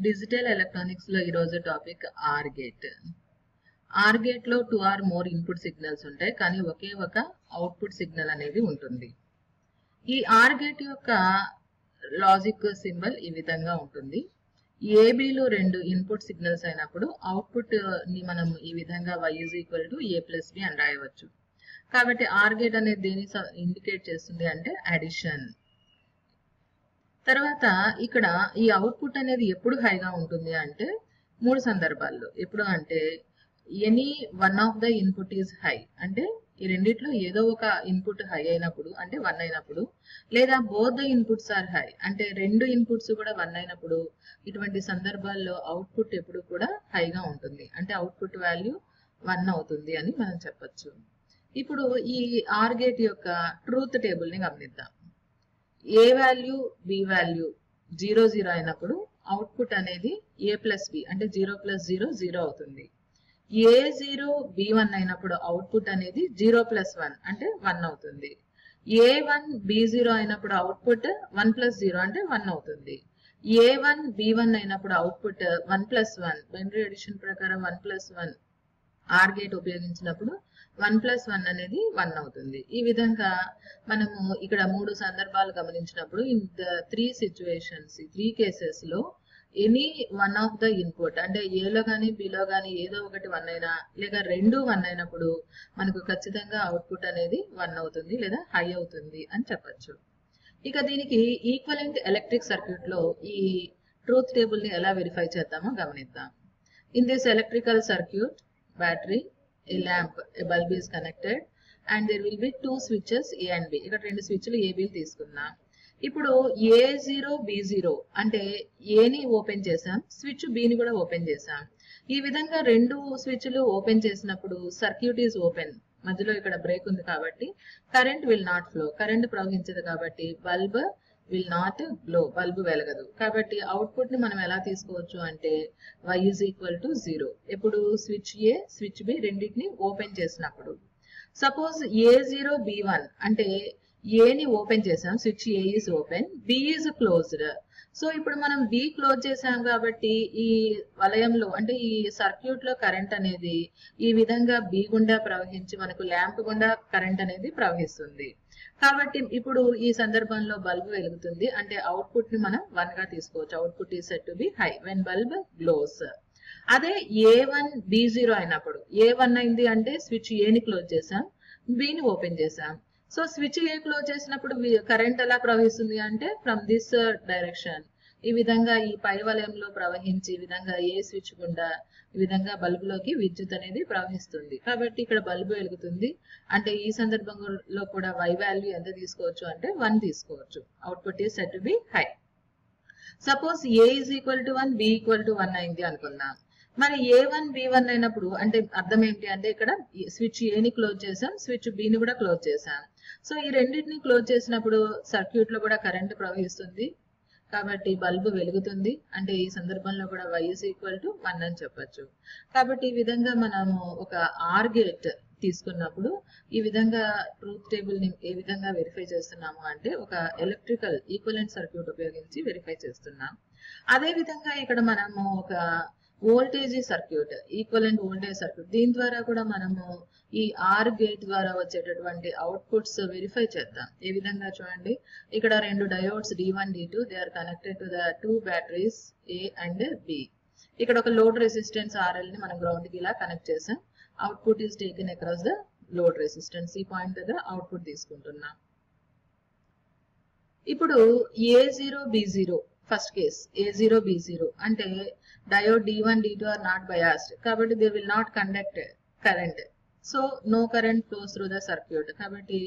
Digital electronics లో ఈరోజు topic OR gate. OR gate లో 2 ఆర్ మోర్ ఇన్పుట్ సిగ్నల్స్ ఉంటాయి, కానీ ఒకే ఒక అవుట్పుట్ సిగ్నల్ అనేది ఉంటుంది. ఈ ఆర్ గేట్ యొక్క లాజిక్ సింబల్ ఈ విధంగా ఉంటుంది. ఏబిలు రెండు ఇన్పుట్ సిగ్నల్స్ అయినప్పుడు అవుట్పుట్ ని మనం ఈ విధంగా y = a+b అని రాయవచ్చు. కాబట్టి ఆర్ గేట్ అనేది దేని ఇండికేట్ చేస్తుంది అంటే అడిషన్. తర్వాత ఇక్కడ ఈ అవుట్పుట్ అనేది ఎప్పుడు హైగా ఉంటుంది అంటే 3 సందర్భాల్లో. ఎప్పుడు అంటే any one of the input is high, అంటే ఈ రెండిట్లో ఏదో ఒక ఇన్పుట్ హై అయినప్పుడు అంటే 1 అయినప్పుడు, లేదా both the inputs are high అంటే రెండు ఇన్పుట్స్ కూడా 1 అయినప్పుడు, ఇటువంటి సందర్భాల్లో అవుట్పుట్ ఎప్పుడు కూడా హైగా ఉంటుంది, అంటే అవుట్పుట్ వాల్యూ 1 అవుతుంది అని మనం చెప్పొచ్చు. ఇప్పుడు ఈ ఆర్ గేట్ యొక్క ట్రూత్ టేబుల్ ని గమనిద్దాం. ఏ వాల్యూ బి వాల్యూ 0 0 అయినప్పుడు అవుట్పుట్ అనేది a+b అంటే 0 + 0 0 అవుతుంది. a0 b1 అయినప్పుడు అవుట్పుట్ అనేది 0 + 1 అంటే 1 అవుతుంది. a1 b0 అయినప్పుడు అవుట్పుట్ 1 + 0 అంటే 1 అవుతుంది. a1 b1 అయినప్పుడు అవుట్పుట్ 1 + 1 బైనరీ అడిషన్ ప్రకారం 1 + 1 ఆర్ గేట్ ఉపయోగించినప్పుడు 1 + 1 అనేది 1 అవుతుంది. ఈ విధంగా మనము ఇక్కడ 3 సందర్భాలు గమనించినప్పుడు ఇన్ ద 3 సిచ్యువేషన్స్, 3 కేసెస్ లో any one of the input అంటే ఏలో కానీ బిలో కానీ ఏదో ఒకటి 1 అయినా లేక రెండు 1 అయినప్పుడు మనకు ఖచ్చితంగా అవుట్పుట్ అనేది 1 అవుతుంది లేదా హై అవుతుంది అని చెప్పచ్చు. ఇక దీనికి ఈక్వలెంట్ ఎలక్ట్రిక్ సర్క్యూట్ లో ఈ ట్రూత్ టేబుల్ ని ఎలా వెరిఫై చేద్దామో గమనిద్దాం. In this electrical circuit, battery, a lamp, a bulb is connected and there will be 2 switches A and B. ఇక్కడ రెండు స్విచ్లు A, B తీసుకున్నాం. ఇప్పుడు A0 B0 అంటే A ని ఓపెన్ చేసాం, స్విచ్ B ని కూడా ఓపెన్ చేసాం. ఈ విధంగా రెండు స్విచ్లు ఓపెన్ చేసినప్పుడు సర్క్యూట్ ఈజ్ ఓపెన్, మధ్యలో ఇక్కడ బ్రేక్ ఉంది కాబట్టి current will not flow, current ప్రవహించదు కాబట్టి bulb will not glow, bulb వెలగదు. కాబట్టి అవుట్పుట్ ని మనం ఎలా తీసుకోవచ్చు అంటే y = 0 ఎప్పుడు స్విచ్ A స్విచ్ B రెండింటిని ఓపెన్ చేసినప్పుడు. సపోజ్ A0 B1 అంటే A ని ఓపెన్ చేసాం, switch A is open, B is closed. So ఇప్పుడు మనం B క్లోజ్ చేసాం కాబట్టి ఈ వలయంలో అంటే ఈ సర్క్యూట్ లో కరెంట్ అనేది ఈ విధంగా B గుండా ప్రవహించి మనకు ల్యాంప్ గుండా కరెంట్ అనేది ప్రవహిస్తుంది. కాబట్టి ఇప్పుడు ఈ సందర్భంలో బల్బ్ వెలుగుతుంది, అంటే అవుట్పుట్ ని మనం 1 గా తీసుకోవచ్చు. Output is set to be high when bulb glows. అదే A1 B0 అయినప్పుడు, A1 అయింది అంటే స్విచ్ A ని క్లోజ్ చేసాం, B ని ఓపెన్ చేసాం. సో స్విచ్ A క్లోజ్ చేసినప్పుడు కరెంట్ ఎలా ప్రవహిస్తుంది అంటే ఫ్రమ్ దిస్ డైరెక్షన్, ఈ విధంగా ఈ పై వలయంలో ప్రవహించి ఈ విధంగా ఏ స్విచ్ గుండా ఈ విధంగా బల్బులోకి విద్యుత్ అనేది ప్రవహిస్తుంది. కాబట్టి ఇక్కడ బల్బు వెలుగుతుంది, అంటే ఈ సందర్భంలో కూడా y వాల్యూ ఎంత తీసుకోవచ్చు అంటే 1 తీసుకోవచ్చు. Output is set to be high. Suppose A = 1 B = 1 అయింది అనుకుందాం. మరి A1 B1 అయినప్పుడు అంటే అర్థం ఏంటి అంటే ఇక్కడ స్విచ్ A ని క్లోజ్ చేసాం, స్విచ్ B ని కూడా క్లోజ్ చేసాం. సో ఈ రెండింటిని క్లోజ్ చేసినప్పుడు సర్క్యూట్ లో కూడా కరెంట్ ప్రవహిస్తుంది కాబట్టి బల్బు వెలుగుతుంది, అంటే ఈ సందర్భంలో కూడా y = 1 అని చెప్పచ్చు. కాబట్టి ఈ విధంగా మనము ఒక ఆర్ గేట్ తీసుకున్నప్పుడు ఈ విధంగా ట్రూత్ టేబుల్ ని ఏ విధంగా వెరిఫై చేస్తున్నాము అంటే ఒక ఎలక్ట్రికల్ ఈక్వలెంట్ సర్క్యూట్ ఉపయోగించి వెరిఫై చేస్తున్నాం. అదే విధంగా ఇక్కడ మనము ఒక voltage circuit, equivalent voltage circuit, దీని ద్వారా కూడా మనము ఈ ఆర్ గేట్ ద్వారా వచ్చేటటువంటి అవుట్పుట్స్ వెరిఫై చేద్దాం. ఏ విధంగా చూడండి, ఇక్కడ రెండు diodes D1 D2 they are connected to the 2 batteries A and B. ఇక్కడ ఒక లోడ్ రెసిస్టెన్స్ RL ని మనం గ్రౌండ్ కి ఇలా కనెక్ట్ చేసాం. Output is taken across the load resistance. ఈ పాయింట్ దగ్గర అవుట్పుట్ తీసుకుంటున్నాం. ఇప్పుడు A0 B0 first case, A0 B0 అంటే diode D1 D2 are not biased కాబట్టి they will not conduct current. So no current flows through the circuit, కాబట్టి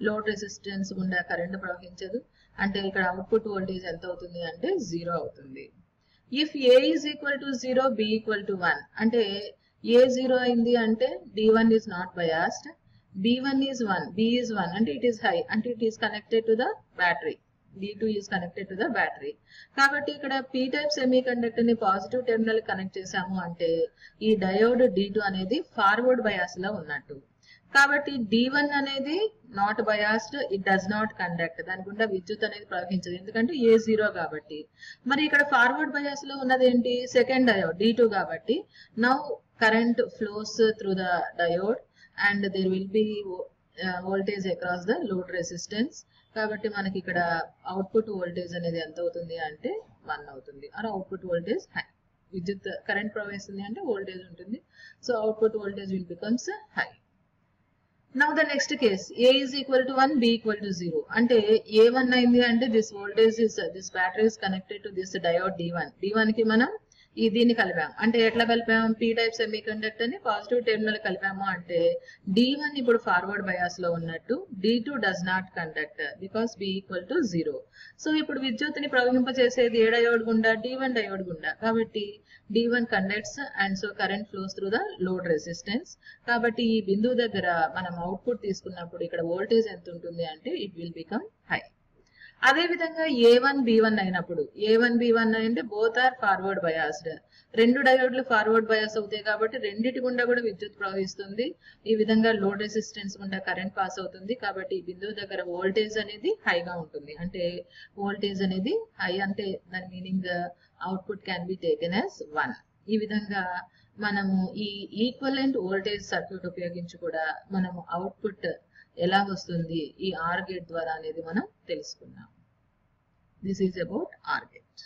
load resistance గుండా current ప్రవహించదు, అంటే ఇక్కడ అవుట్పుట్ వోల్టేజ్ ఎంత అవుతుంది అంటే 0 అవుతుంది. ఇఫ్ A = 0 B = 1 అంటే A 0 అయింది అంటే D1 is not biased, B1 is 1, B is 1 అంటే ఇట్ ఈస్ హై, అంటే it is connected to the battery, D2 is connected to the battery. కాబట్టి ఇక్కడ p టైప్ సెమీ కండక్టర్ ని positive terminal connect చేసాము అంటే ఈ డయోడ్ D2 అనేది forward bias లో ఉన్నట్టు. కాబట్టి D1 అనేది not biased, it does not conduct, దాని గుండా విద్యుత్ అనేది ప్రవహించదు ఎందుకంటే A0 కాబట్టి. మరి ఇక్కడ ఫార్వర్డ్ బయాస్ లో ఉన్నది ఏంటి, సెకండ్ డయోడ్ D2 కాబట్టి now current flows through the diode and there will be voltage across the load resistance. కాబట్టి మనకి ఇక్కడ అవుట్పుట్ వోల్టేజ్ అనేది ఎంత అవుతుంది అంటే 1 అవుతుంది. ఆర్ అవుట్పుట్ వోల్టేజ్ హై, విద్యుత్ కరెంట్ ప్రవహిస్తుంది అంటే వోల్టేజ్ ఉంటుంది, so output voltage will becomes high. Now the next case, A is equal to 1, B equal to 0. అంటే A1 అయింది అంటే this voltage is, this battery is connected to this diode D1. D1 కి మనం దీన్ని కలిపాం. అంటే ఎట్లా కలిపాం, P type semi conductor ని positive terminal కలిపాము అంటే D1 ఇప్పుడు ఫార్వర్డ్ బయాస్ లో ఉన్నట్టు, D2 does not conduct because B equal to 0. So ఇప్పుడు విద్యుత్తుని ప్రవహింపచేసేది ఏ డయోడ్ గుండా, D1 డయోడ్ గుండా. కాబట్టి D1 conducts and so current flows through the load resistance. కాబట్టి ఈ బిందువు దగ్గర మనం అవుట్పుట్ తీసుకున్నప్పుడు ఇక్కడ వోల్టేజ్ ఎంత ఉంటుంది అంటే ఇట్ విల్ బికమ్ హై. అదే విధంగా A1 B1 అయినప్పుడు, A1 B1 అంటే బోత్ ఆర్ ఫార్వర్డ్ బయాస్డ్, రెండు డయోడ్లు ఫార్వర్డ్ బయాస్ అవుతాయి కాబట్టి రెండిటి గుండా కూడా విద్యుత్ ప్రవహిస్తుంది. ఈ విధంగా లోడ్ రెసిస్టెన్స్ గుండా కరెంట్ పాస్ అవుతుంది. కాబట్టి ఈ బిందువు దగ్గర వోల్టేజ్ అనేది హైగా ఉంటుంది. అంటే వోల్టేజ్ అనేది హై అంటే దాని meaning output can be taken as 1. ఈ విధంగా మనము ఈ ఈక్వలెంట్ వోల్టేజ్ సర్క్యూట్ ఉపయోగించి కూడా మనము అవుట్పుట్ ఎలా వస్తుంది ఈ ఆర్ గేట్ ద్వారా అనేది మనం తెలుసుకున్నాం. This is about OR gate.